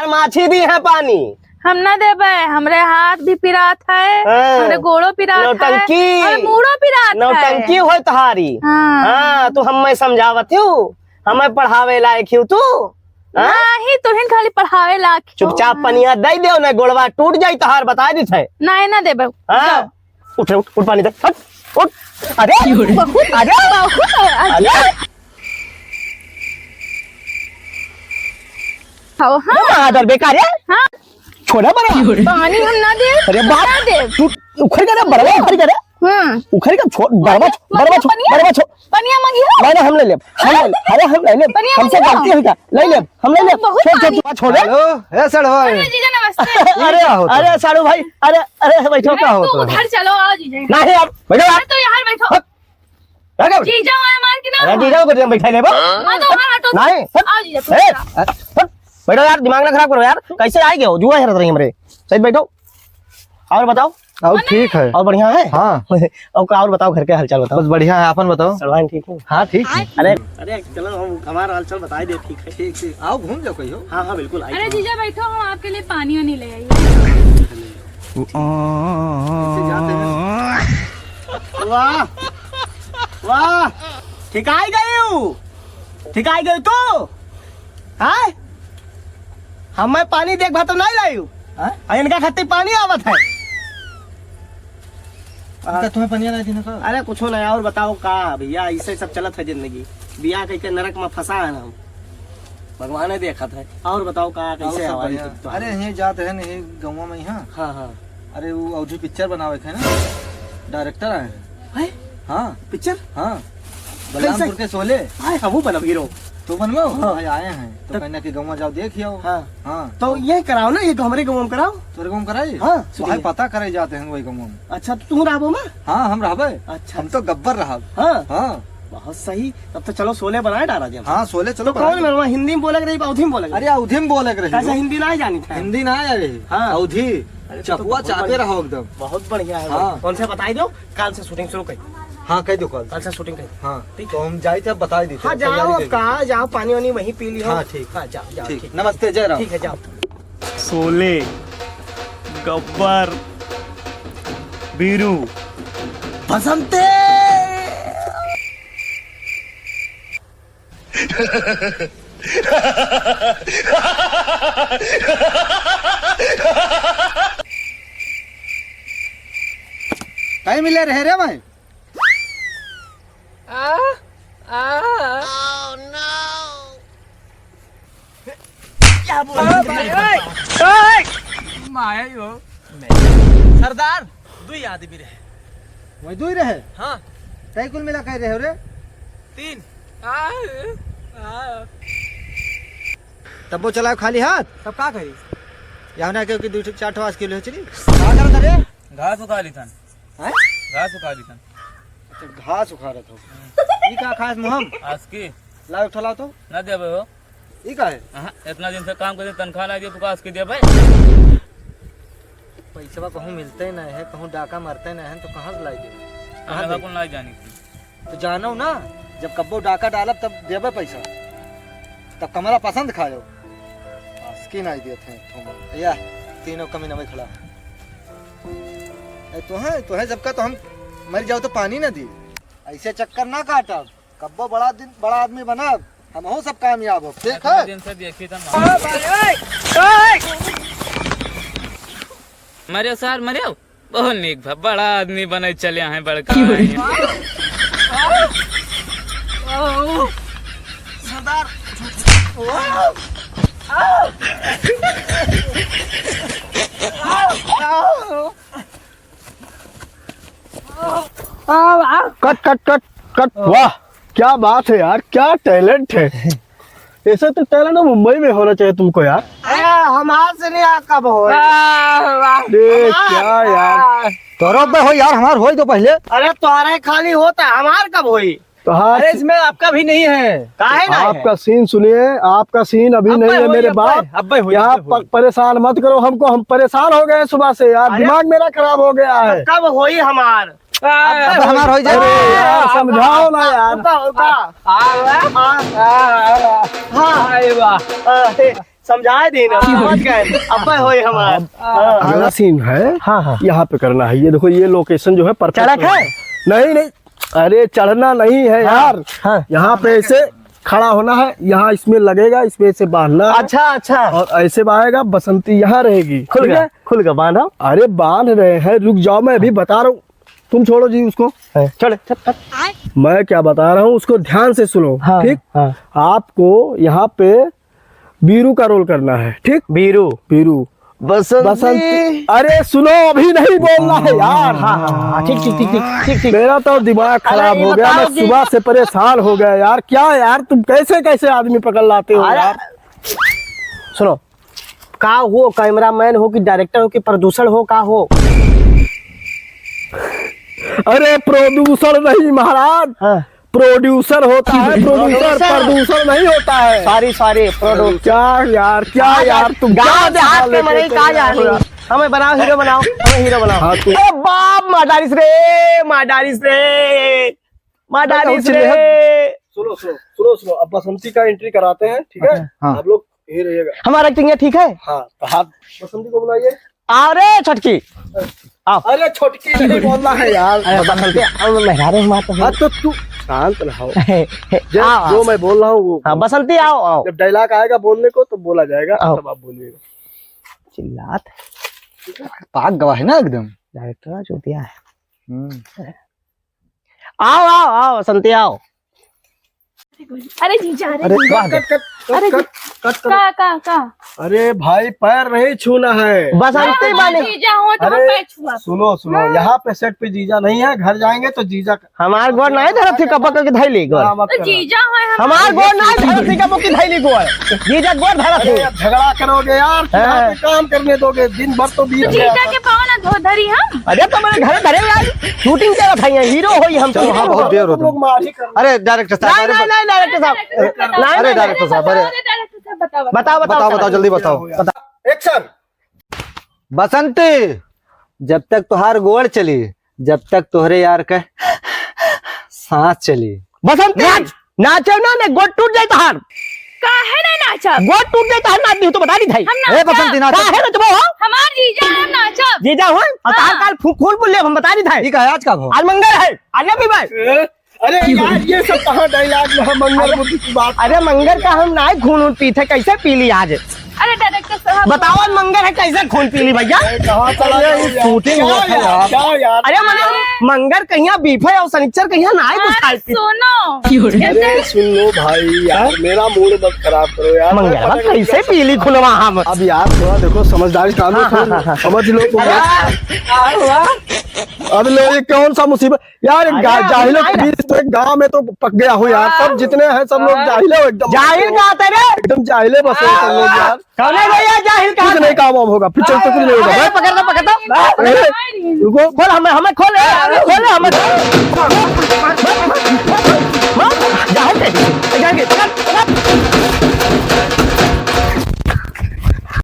माछी दी है पानी हम ना देबे, हमरे हाथ भी पिरात है, हमरे गोड़ो पिरात नौटंकी है, मूड़ो पिरात है। नौटंकी हो तुम्हारी। हाँ तू हमें समझावत हूँ, हमें पढ़ावे लायक हूँ तू। नहीं तुहिन खाली पढ़ावे लायक। चुपचाप पनिया दे दे ना, गोड़वा टूट जाई तहार बता दी थे। नहीं ना देबे। उठ उठ उठ पानी दे, उठ। अरे आदर बेकार है। हाँ छोड़ा बड़ा पानी हम ना दे। अरे बाप दे तू उखड़ कर बड़वा उखड़ कर उखड़ कर छोड़ बड़वा पनिया मांगी हो। नहीं हम ले ले हम ले ले हमसे गलती हुई क्या ले ले हम ले ले छोड़ हेलो ए सड़वा जीजा नमस्ते। अरे साड़ू भाई अरे बैठो क्या हो तो उधर चलो आओ जीजा। नहीं यार बैठो यार तो यहाँ बैठो जीजा मार के ना। अरे जीजा को बैठा ले नहीं बैठो यार, दिमाग ना खराब करो यार, कैसे आए हो जुआ हेरत रही हमरे। सही बैठो और बताओ। और ठीक है और बढ़िया है। हाँ और बताओ घर के हालचाल बताओ। बस बढ़िया है, अपन बताओ। सलमान ठीक है। हाँ ठीक है। अरे चलो हम हमारा हालचाल बता दे। ठीक है ठीक आओ घूम जाओ कहीं। हाँ बिल्कुल। अरे जीजा बैठो, हम आपके लिए पानी वानी ले आई। वाह वाह ठिकाई गई तू। हाँ हमें पानी देख भा तो नहीं लायू। इनका खातिर पानी आवत है। तुम्हें पनिया नहीं देना का? अरे कुछ नहीं और बताओ का भैया, ऐसे सब चलत है जिंदगी। बिया कह नरक में फंसा है ना, भगवान ने देखा था। और बताओ का कैसे अरे यही जाते है नहीं गाँव में यहाँ। हाँ अरे वो अवधि पिक्चर बनावे थे ना, डायरेक्टर आए हैं। हाँ पिक्चर। हाँ बलरामपुर के शोले। हम बनब हीरो तो बनवाओ। हाँ आए हैं तो कहना कि गाँव जाओ देखिए। हाँ तो ये कराओ ना, ये हमारे गाँव में कराओ। तोरे गाँव कराई। हाँ भाई पता करे जाते हैं वही गाँव में। अच्छा तो तुम रहो में। हाँ हम रहबे। अच्छा हम तो गब्बर रहा। हाँ बहुत सही। तब तो चलो शोले बनाए डाला जब। हाँ शोले चलो। कौन बनवा, हिंदी में बोले अवधि में बोले? अरे अवधि में बोले ऐसा हिंदी ना जानी था। हिंदी ना आ रही। हाँ अवधि चपुआ चाहते रहो एकदम। बहुत बढ़िया है। हाँ। कौन से बताई दो, काल से शूटिंग शुरू कर। हाँ कह दो कल से शूटिंग कर। हाँ तो हम जाए थे बता दी। हाँ जाओ कहा जाओ, पानी वानी वहीं पी लियो। हाँ ठीक। हाँ जाओ ठीक। नमस्ते जय राम। ठीक है जाओ। शोले, गब्बर, बीरू, बसंते। कहीं मिले रहे रे भाई। क्या बोल सरदार दुई आदमी रहे। वही दो ही रहे। हाँ कई कुल मिला कह रहे हो रे? 3। तब वो चलाओ खाली हाथ। तब क्या करी? यहाँ ना क्योंकि 2-4 किलो है चली। क्या कर रे? घास उखा ली थन। हैं? घास उखा ली थन। अच्छा घास उखा रहा था। ये क्या खास मुहम? आज की लाओ उठा लाओ तो। ना दे हो। ये क्या है? इतना दिन से काम करते तनख्वाह ना दिया तो आज की दे भाई। पैसा कहूँ मिलते ही नहीं है, कहूँ डाका मारते नहीं है तो कहाँ से लाई दे? कहाँ को ना जानी थी। तो जानो ना, जब कब्बो डाका डालब तब देवे पैसा, तब कमरा पसंद खाओ। आस्की नहीं दिए थे या तीनों कमीना में खड़ा। तो है जब का तो हम मर जाओ तो पानी ना दी। ऐसे चक्कर ना काटब, कब्बो बड़ा आदमी बनब, हम हो सब कामयाब हो। ठीक है दिन से देखी था मरे सर मरे बहुत निक बड़ा आदमी बने चले हैं बड़का। सरदार कट कट कट कट। वाह क्या बात है यार, क्या टैलेंट है। ऐसा तो टैलेंट मुंबई में होना चाहिए तुमको यार। हमार से नहीं कब हो। क्या यार तोरो पे हो यार, हमार हो तो पहले। अरे तुम्हारे खाली होता, हमार कब होई? तो हाँ अरे इसमें आपका भी नहीं है। काहे ना आपका सीन सुनिए, आपका सीन अभी नहीं है मेरे बाप। यहाँ परेशान मत करो हमको, हम परेशान हो गए सुबह से यार, दिमाग मेरा खराब हो गया है। कब होई हमार? हमार हो जाए यार समझाओ ना यार। समझाए दी ना समझ गए अब्बे होए हमार अगला सीन है यहाँ पे करना है। ये देखो ये लोकेशन जो है परफेक्ट चढ़क है? नहीं नहीं, अरे चढ़ना नहीं है यार, यहाँ पे ऐसे खड़ा होना है, यहाँ इसमें लगेगा, इसमें से बांधना है। अच्छा अच्छा, और ऐसे बांधेगा, बसंती यहाँ रहेगी। ठीक है, खुल गया बांधा। अरे बांध रहे हैं, रुक जाओ, मैं अभी बता रहा हूँ, तुम छोड़ो जी उसको। चल मैं क्या बता रहा हूँ उसको ध्यान से सुनो। ठीक, आपको यहाँ पे बीरू का रोल करना है। ठीक, बीरू बीरू बसंती। अरे सुनो, अभी नहीं बोलना है यार। ठीक ठीक ठीक ठीक ठीक। मेरा तो दिमाग खराब हो गया, मैं सुबह से परेशान हो गया यार। क्या यार, तुम कैसे कैसे आदमी पकड़ लाते हो यार। सुनो, का हो कैमरामैन हो कि डायरेक्टर हो कि प्रोड्यूसर हो, का हो? अरे प्रोड्यूसर नहीं महाराज, प्रोड्यूसर होता है, प्रोड्यूसर प्रोड्यूसर नहीं होता है। Sorry sorry producer. क्या यार तुम गाँव देहात के मने का जानी। हमें बनाओ, हीरो बनाओ, हमें हीरो बनाओ। अरे बाप माडारिस रे, माडारिस रे, माडारिस रे। सुनो सुनो सुनो सुनो, अब बसंती का एंट्री कराते हैं। ठीक है, आप लोग यही रहिएगा। हमारा एक्टिंग ठीक है। हाँ, तो हाथ बसंती को बुलाइए। अरे छटकी आओ। अरे छोटकी नहीं बोलना है यार। बसंती तो तू शांत रहो, जो मैं बोल रहा हूँ वो। हाँ बसंती आओ आओ। जब डायलॉग आएगा बोलने को तो बोला जाएगा, तब आप बोलिएगा। चिल्लात पाक गवा है ना एकदम। डायरेक्टर जो दिया है। आओ आओ आओ बसंती आओ। अरे जीजा, अरे का अरे भाई पैर नहीं छूना है। बसंती बने। जीजा हो तो अरे पैर छुआ। सुनो सुनो, यहाँ पे सेट पे जीजा नहीं है, घर जाएंगे तो जीजा हमार गोर नहीं धरत थी कपक के धैली गोर। मत तो करना। जीजा हो हमार गोर नहीं धरत थी कपक के धैली गोर। जीजा गोर धरत अरे थी। झगड़ा करोगे यार, यहाँ पे काम करने दोगे, दिन भर तो बीत गया। जीजा के पाँव ना धो धरी हम। अरे तो मेरे घर धरे यार, शूटिंग कर रहा था, हीरो होई हम। चलो, हाँ, बहुत देर हो तुम लोग मार ही कर। अरे डायरेक्टर नहीं साहब, नहीं नहीं डायरेक्टर साहब, अरे डायरेक्टर साहब, अरे बताओ बताओ बताओ बताओ जल्दी बताओ। एक्शन। बसंती, जब तक तुहार गोड़ चली, जब तक तोहरे यार के सांस चली। बसंती नाचो ना, ने गोट टूट जाए तहार। काहे ना नाचब? गोट टूट जाए तहार, नाच दी तो बता दी थाई। हम ए बसंती नाच। काहे नचबो हो? हमार जीजा हम नाचब। जीजा हो और तहार काल खून बोल ले, हम बता दी थाई। ठीक है, आज का भाव। आज मंगल है, आज भी भाई। अरे यार ये सब कहाँ डायलॉग में है, मंगल बुद्धि की बात। अरे मंगल का हम ना खून पी थे, कैसे पी ली आज? अरे डायरेक्टर साहब बताओ आज मंगल है, कैसे खून पी ली भैया? कहाँ चला गया ये शूटिंग हुआ था यार। क्या यार। अरे मैंने मंगल कहीं बीफ है और शनिचर कहीं ना है कुछ खाए पी। सुनो अरे सुन लो भाई यार, मेरा मूड मत खराब करो यार। मंगल कैसे पी ली खूनवा हम? अब यार थोड़ा देखो, समझदारी काम समझ लो तुम यार। अब लो, ये कौन सा मुसीबत यार, एक जाहिलों के बीच तो एक गांव में तो पक गया हो यार। सब जितने हैं सब लोग जाहिले हो, एकदम जाहिल कहा तेरे? एकदम जाहिले बसे हैं सब लोग यार। कौन है भैया जाहिल कहा? कुछ नहीं काम वाम होगा, पिक्चर तो कुछ नहीं होगा। पकड़ता पकड़ता अरे, रुको, खोल, हमें खोल, खोल हमें।